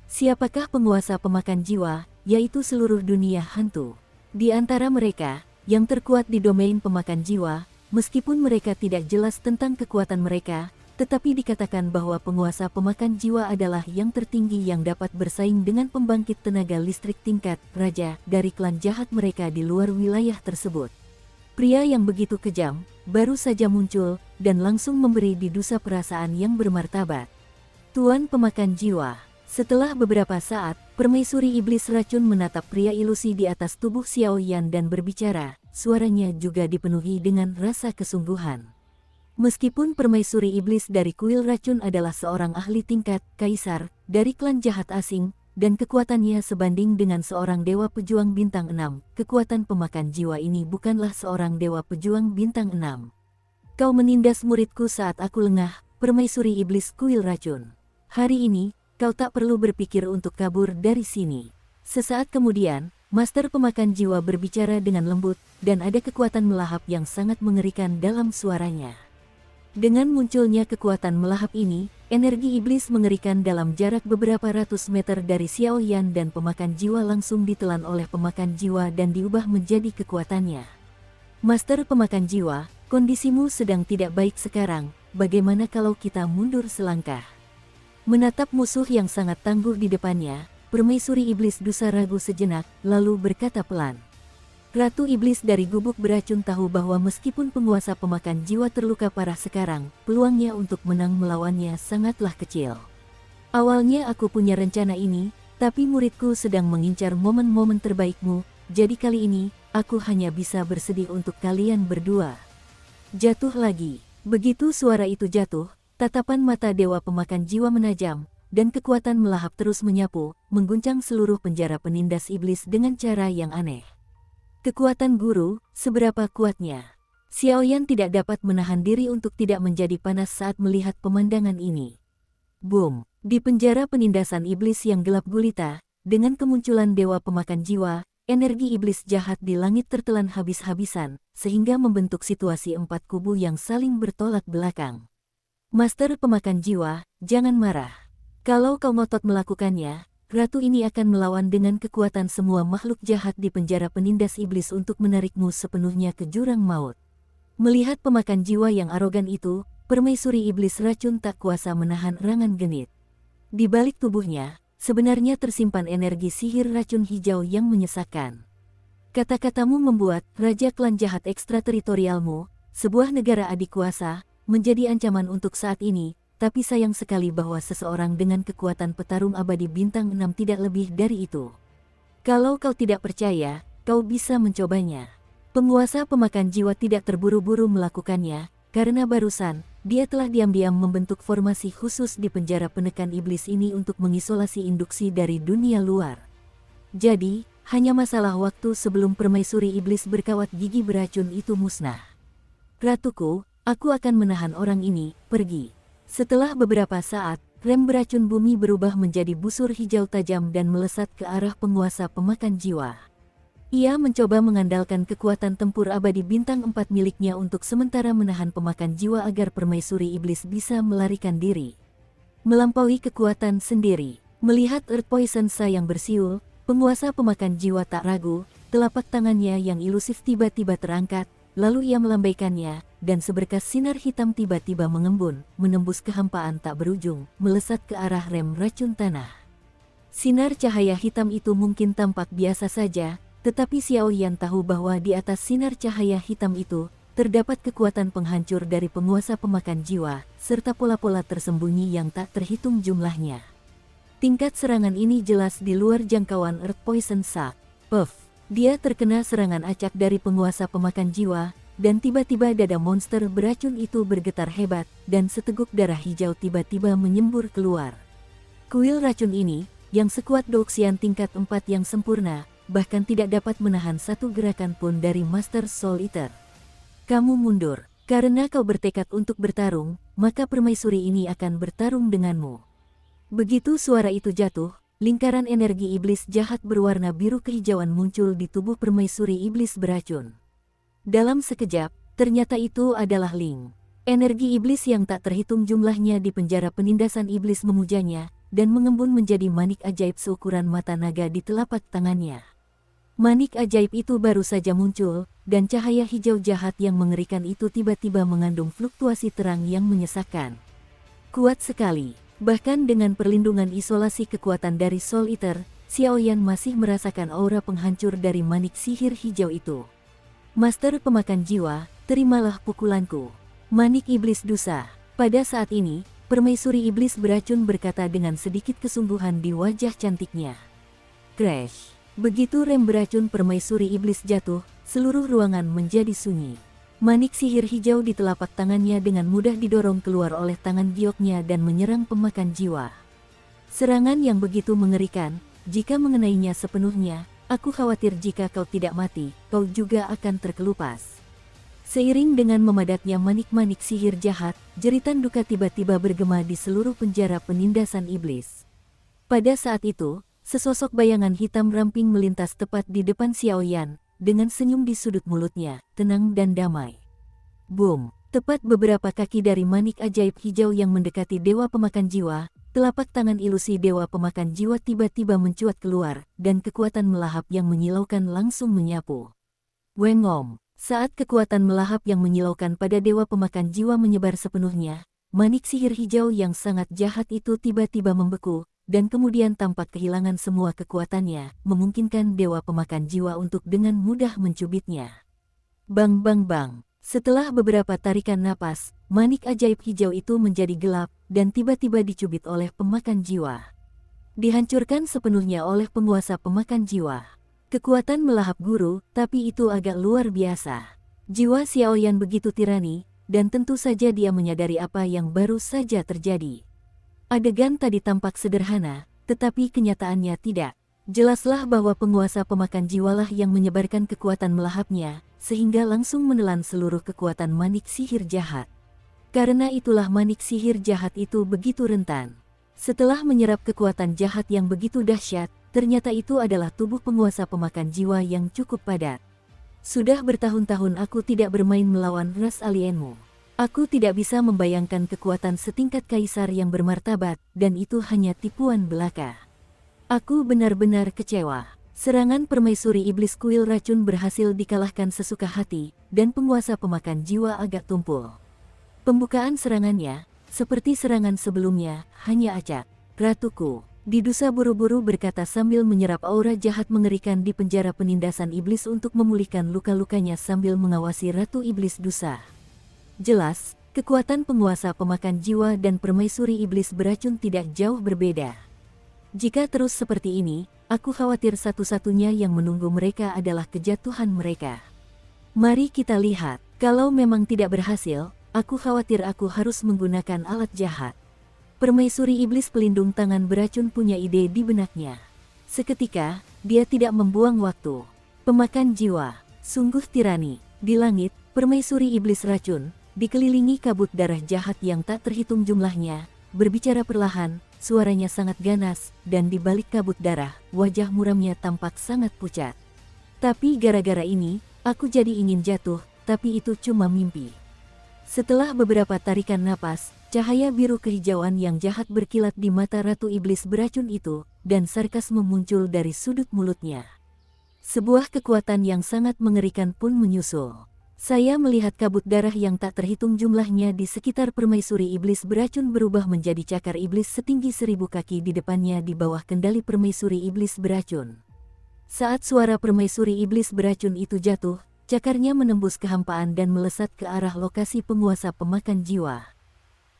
Siapakah penguasa pemakan jiwa, yaitu seluruh dunia hantu? Di antara mereka, yang terkuat di domain pemakan jiwa, meskipun mereka tidak jelas tentang kekuatan mereka, tetapi dikatakan bahwa penguasa pemakan jiwa adalah yang tertinggi yang dapat bersaing dengan pembangkit tenaga listrik tingkat raja dari klan jahat mereka di luar wilayah tersebut. Pria yang begitu kejam, baru saja muncul, dan langsung memberi di Dusa perasaan yang bermartabat. Tuan pemakan jiwa. Setelah beberapa saat, permaisuri iblis racun menatap pria ilusi di atas tubuh Xiaoyan dan berbicara, suaranya juga dipenuhi dengan rasa kesungguhan. Meskipun permaisuri iblis dari kuil racun adalah seorang ahli tingkat kaisar dari klan jahat asing, dan kekuatannya sebanding dengan seorang dewa pejuang bintang 6, kekuatan pemakan jiwa ini bukanlah seorang dewa pejuang bintang 6. Kau menindas muridku saat aku lengah, permaisuri iblis kuil racun. Hari ini, kau tak perlu berpikir untuk kabur dari sini. Sesaat kemudian, Master pemakan jiwa berbicara dengan lembut, dan ada kekuatan melahap yang sangat mengerikan dalam suaranya. Dengan munculnya kekuatan melahap ini, energi iblis mengerikan dalam jarak beberapa ratus meter dari Xiao Yan dan pemakan jiwa langsung ditelan oleh pemakan jiwa dan diubah menjadi kekuatannya. Master pemakan jiwa, kondisimu sedang tidak baik sekarang, bagaimana kalau kita mundur selangkah? Menatap musuh yang sangat tangguh di depannya, Permaisuri Iblis Dusa ragu sejenak, lalu berkata pelan. Ratu Iblis dari gubuk beracun tahu bahwa meskipun penguasa pemakan jiwa terluka parah sekarang, peluangnya untuk menang melawannya sangatlah kecil. Awalnya aku punya rencana ini, tapi muridku sedang mengincar momen-momen terbaikmu, jadi kali ini, aku hanya bisa bersedih untuk kalian berdua. Jatuh lagi. Begitu suara itu jatuh, tatapan mata dewa pemakan jiwa menajam, dan kekuatan melahap terus menyapu, mengguncang seluruh penjara penindas iblis dengan cara yang aneh. Kekuatan guru, seberapa kuatnya? Xiao Yan tidak dapat menahan diri untuk tidak menjadi panas saat melihat pemandangan ini. Boom! Di penjara penindasan iblis yang gelap gulita, dengan kemunculan dewa pemakan jiwa, energi iblis jahat di langit tertelan habis-habisan, sehingga membentuk situasi empat kubu yang saling bertolak belakang. Master pemakan jiwa, jangan marah. Kalau kau ngotot melakukannya, ratu ini akan melawan dengan kekuatan semua makhluk jahat di penjara penindas iblis untuk menarikmu sepenuhnya ke jurang maut. Melihat pemakan jiwa yang arogan itu, permaisuri iblis racun tak kuasa menahan erangan genit. Di balik tubuhnya, sebenarnya tersimpan energi sihir racun hijau yang menyesakkan. Kata-katamu membuat raja klan jahat ekstrateritorialmu, sebuah negara adik kuasa, menjadi ancaman untuk saat ini. Tapi sayang sekali bahwa seseorang dengan kekuatan petarung abadi bintang 6 tidak lebih dari itu. Kalau kau tidak percaya, kau bisa mencobanya. Penguasa pemakan jiwa tidak terburu-buru melakukannya, karena barusan, dia telah diam-diam membentuk formasi khusus di penjara penekan iblis ini untuk mengisolasi induksi dari dunia luar. Jadi, hanya masalah waktu sebelum permaisuri iblis berkawat gigi beracun itu musnah. Ratuku, aku akan menahan orang ini, pergi. Setelah beberapa saat, rem beracun bumi berubah menjadi busur hijau tajam dan melesat ke arah penguasa pemakan jiwa. Ia mencoba mengandalkan kekuatan tempur abadi bintang 4 miliknya untuk sementara menahan pemakan jiwa agar permaisuri iblis bisa melarikan diri. Melampaui kekuatan sendiri, melihat Earth Poison Sa yang bersiul, penguasa pemakan jiwa tak ragu, telapak tangannya yang ilusif tiba-tiba terangkat, lalu ia melambaikannya, dan seberkas sinar hitam tiba-tiba mengembun, menembus kehampaan tak berujung, melesat ke arah rem racun tanah. Sinar cahaya hitam itu mungkin tampak biasa saja, tetapi Xiao Yan tahu bahwa di atas sinar cahaya hitam itu, terdapat kekuatan penghancur dari penguasa pemakan jiwa, serta pola-pola tersembunyi yang tak terhitung jumlahnya. Tingkat serangan ini jelas di luar jangkauan Earth Poison Sa. Puff! Dia terkena serangan acak dari penguasa pemakan jiwa, dan tiba-tiba dada monster beracun itu bergetar hebat, dan seteguk darah hijau tiba-tiba menyembur keluar. Kuil racun ini, yang sekuat Douxian tingkat 4 yang sempurna, bahkan tidak dapat menahan satu gerakan pun dari Master Soul Eater. Kamu mundur, karena kau bertekad untuk bertarung, maka permaisuri ini akan bertarung denganmu. Begitu suara itu jatuh, lingkaran energi iblis jahat berwarna biru kehijauan muncul di tubuh permaisuri iblis beracun. Dalam sekejap, ternyata itu adalah Ling. Energi iblis yang tak terhitung jumlahnya di penjara penindasan iblis memujanya, dan mengembun menjadi manik ajaib seukuran mata naga di telapak tangannya. Manik ajaib itu baru saja muncul, dan cahaya hijau jahat yang mengerikan itu tiba-tiba mengandung fluktuasi terang yang menyesakkan. Kuat sekali, bahkan dengan perlindungan isolasi kekuatan dari Soul Eater, Xiao Yan masih merasakan aura penghancur dari manik sihir hijau itu. Master pemakan jiwa, terimalah pukulanku. Manik iblis dusa. Pada saat ini, permaisuri iblis beracun berkata dengan sedikit kesungguhan di wajah cantiknya. Crash! Begitu rem beracun permaisuri iblis jatuh, seluruh ruangan menjadi sunyi. Manik sihir hijau di telapak tangannya dengan mudah didorong keluar oleh tangan gioknya dan menyerang pemakan jiwa. Serangan yang begitu mengerikan, jika mengenainya sepenuhnya, aku khawatir jika kau tidak mati, kau juga akan terkelupas. Seiring dengan memadatnya manik-manik sihir jahat, jeritan duka tiba-tiba bergema di seluruh penjara penindasan iblis. Pada saat itu, Sesosok bayangan hitam ramping melintas tepat di depan Xiaoyan, dengan senyum di sudut mulutnya, tenang dan damai. Boom! Tepat beberapa kaki dari manik ajaib hijau yang mendekati Dewa Pemakan Jiwa, telapak tangan ilusi Dewa Pemakan Jiwa tiba-tiba mencuat keluar, dan kekuatan melahap yang menyilaukan langsung menyapu. Wengom! Saat kekuatan melahap yang menyilaukan pada Dewa Pemakan Jiwa menyebar sepenuhnya, manik sihir hijau yang sangat jahat itu tiba-tiba membeku, dan kemudian tampak kehilangan semua kekuatannya, memungkinkan Dewa Pemakan Jiwa untuk dengan mudah mencubitnya. Bang bang bang! Setelah beberapa tarikan napas, manik ajaib hijau itu menjadi gelap, dan tiba-tiba dicubit oleh pemakan jiwa. Dihancurkan sepenuhnya oleh penguasa pemakan jiwa. Kekuatan melahap guru, tapi itu agak luar biasa. Jiwa Xiaoyan begitu tirani, dan tentu saja dia menyadari apa yang baru saja terjadi. Adegan tadi tampak sederhana, tetapi kenyataannya tidak. Jelaslah bahwa penguasa pemakan jiwalah yang menyebarkan kekuatan melahapnya, sehingga langsung menelan seluruh kekuatan manik sihir jahat. Karena itulah manik sihir jahat itu begitu rentan. Setelah menyerap kekuatan jahat yang begitu dahsyat, ternyata itu adalah tubuh penguasa pemakan jiwa yang cukup padat. Sudah bertahun-tahun aku tidak bermain melawan ras alienmu. Aku tidak bisa membayangkan kekuatan setingkat kaisar yang bermartabat, dan itu hanya tipuan belaka. Aku benar-benar kecewa. Serangan permaisuri iblis kuil racun berhasil dikalahkan sesuka hati, dan penguasa pemakan jiwa agak tumpul. Pembukaan serangannya, seperti serangan sebelumnya, hanya acak. Ratuku, Didusa buru-buru berkata sambil menyerap aura jahat mengerikan di penjara penindasan iblis untuk memulihkan luka-lukanya sambil mengawasi Ratu Iblis Dusa. Jelas, kekuatan penguasa pemakan jiwa dan permaisuri iblis beracun tidak jauh berbeda. Jika terus seperti ini, aku khawatir satu-satunya yang menunggu mereka adalah kejatuhan mereka. Mari kita lihat, kalau memang tidak berhasil, aku khawatir aku harus menggunakan alat jahat. Permaisuri iblis pelindung tangan beracun punya ide di benaknya. Seketika, dia tidak membuang waktu. Pemakan jiwa, sungguh tirani. Di langit, permaisuri iblis racun, dikelilingi kabut darah jahat yang tak terhitung jumlahnya, berbicara perlahan, suaranya sangat ganas, dan di balik kabut darah, wajah muramnya tampak sangat pucat. Tapi gara-gara ini, aku jadi ingin jatuh, tapi itu cuma mimpi. Setelah beberapa tarikan napas, cahaya biru kehijauan yang jahat berkilat di mata Ratu Iblis beracun itu, dan sarkasme muncul dari sudut mulutnya. Sebuah kekuatan yang sangat mengerikan pun menyusul. Saya melihat kabut darah yang tak terhitung jumlahnya di sekitar permaisuri iblis beracun berubah menjadi cakar iblis setinggi 1000 kaki di depannya di bawah kendali permaisuri iblis beracun. Saat suara permaisuri iblis beracun itu jatuh, cakarnya menembus kehampaan dan melesat ke arah lokasi penguasa pemakan jiwa.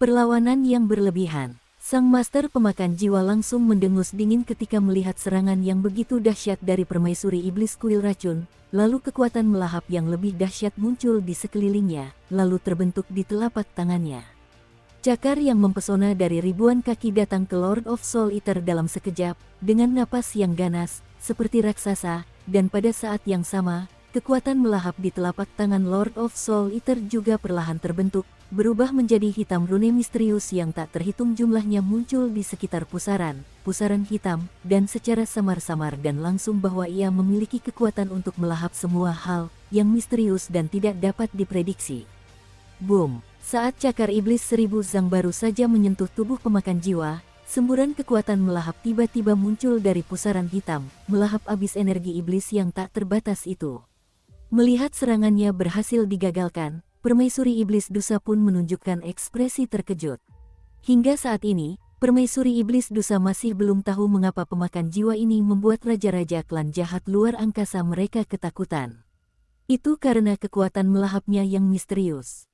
Perlawanan yang berlebihan. Sang master pemakan jiwa langsung mendengus dingin ketika melihat serangan yang begitu dahsyat dari permaisuri iblis kuil racun, lalu kekuatan melahap yang lebih dahsyat muncul di sekelilingnya, lalu terbentuk di telapak tangannya. Cakar yang mempesona dari ribuan kaki datang ke Lord of Soul Eater dalam sekejap, dengan napas yang ganas, seperti raksasa, dan pada saat yang sama, kekuatan melahap di telapak tangan Lord of Soul Eater juga perlahan terbentuk, berubah menjadi hitam rune misterius yang tak terhitung jumlahnya muncul di sekitar pusaran hitam, dan secara samar-samar dan langsung bahwa ia memiliki kekuatan untuk melahap semua hal yang misterius dan tidak dapat diprediksi. Boom! Saat cakar iblis 1000 zang baru saja menyentuh tubuh pemakan jiwa, semburan kekuatan melahap tiba-tiba muncul dari pusaran hitam, melahap abis energi iblis yang tak terbatas itu. Melihat serangannya berhasil digagalkan, permaisuri iblis Dusa pun menunjukkan ekspresi terkejut. Hingga saat ini, permaisuri iblis Dusa masih belum tahu mengapa pemakan jiwa ini membuat raja-raja klan jahat luar angkasa mereka ketakutan. Itu karena kekuatan melahapnya yang misterius.